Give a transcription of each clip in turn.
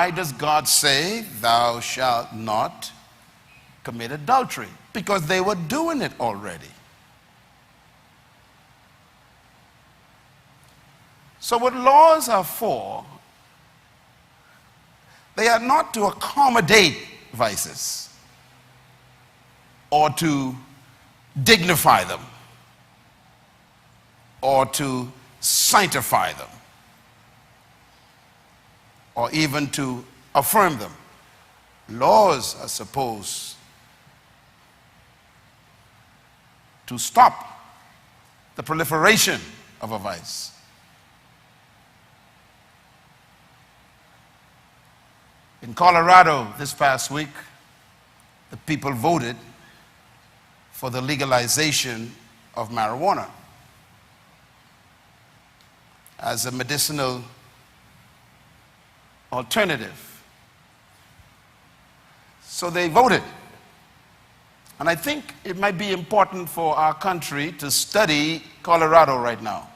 Why does God say, thou shalt not commit adultery? Because they were doing it already. So what laws are for, they are not to accommodate vices or to dignify them or to sanctify them or even to affirm them. Laws are supposed to stop the proliferation of a vice. In Colorado this past week, the people voted for the legalization of marijuana as a medicinal alternative. So they voted. And I think it might be important for our country to study Colorado right now.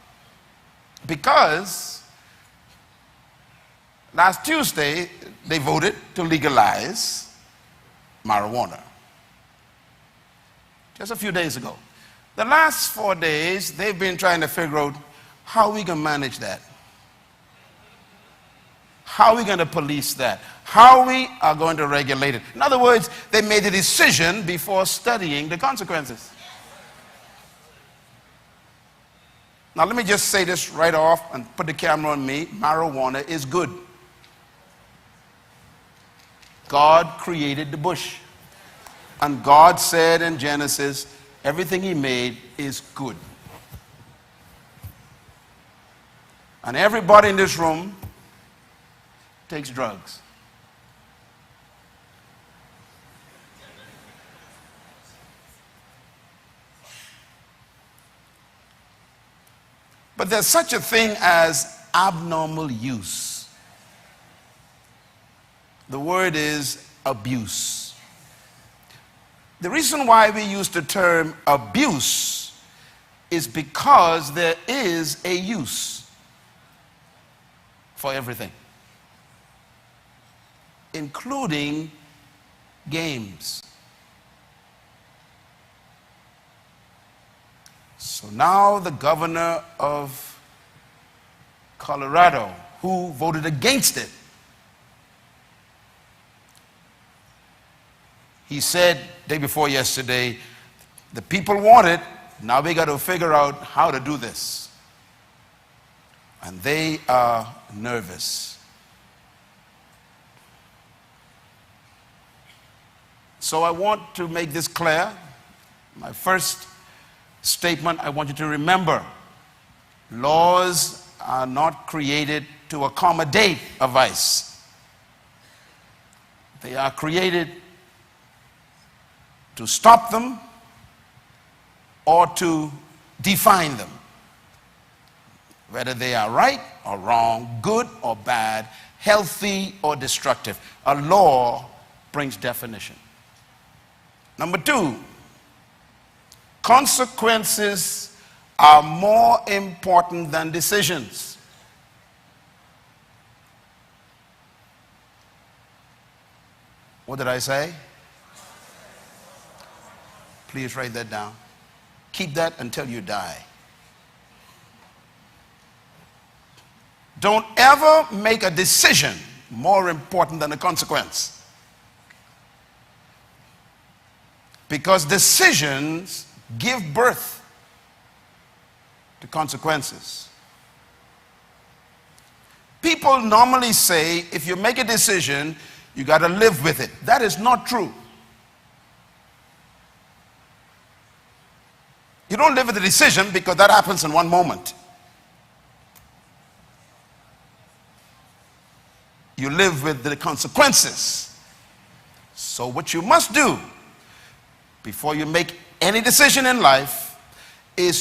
Because last Tuesday, they voted to legalize marijuana. Just a few days ago. The last 4 days, they've been trying to figure out how we can manage that. How are we going to police that? How we are going to regulate it? In other words, they made a decision before studying the consequences. Now let me just say this right off and put the camera on me. Marijuana is good. God created the bush. And God said in Genesis, everything he made is good. And everybody in this room takes drugs. But there's such a thing as abnormal use. The word is abuse. The reason why we use the term abuse is because there is a use for everything, including games. So now the governor of Colorado, who voted against it, he said day before yesterday, the people want it, now we got to figure out how to do this. And they are nervous. So I want to make this clear. My first statement, I want you to remember, laws are not created to accommodate a vice. They are created to stop them or to define them. Whether they are right or wrong, good or bad, healthy or destructive. A law brings definition. Number two, consequences are more important than decisions. What did I say? Please write that down. Keep that until you die. Don't ever make a decision more important than a consequence. Because decisions give birth to consequences. People normally say, if you make a decision, you got to live with it. That is not true. You don't live with the decision because that happens in one moment. You live with the consequences. So what you must do before you make any decision in life is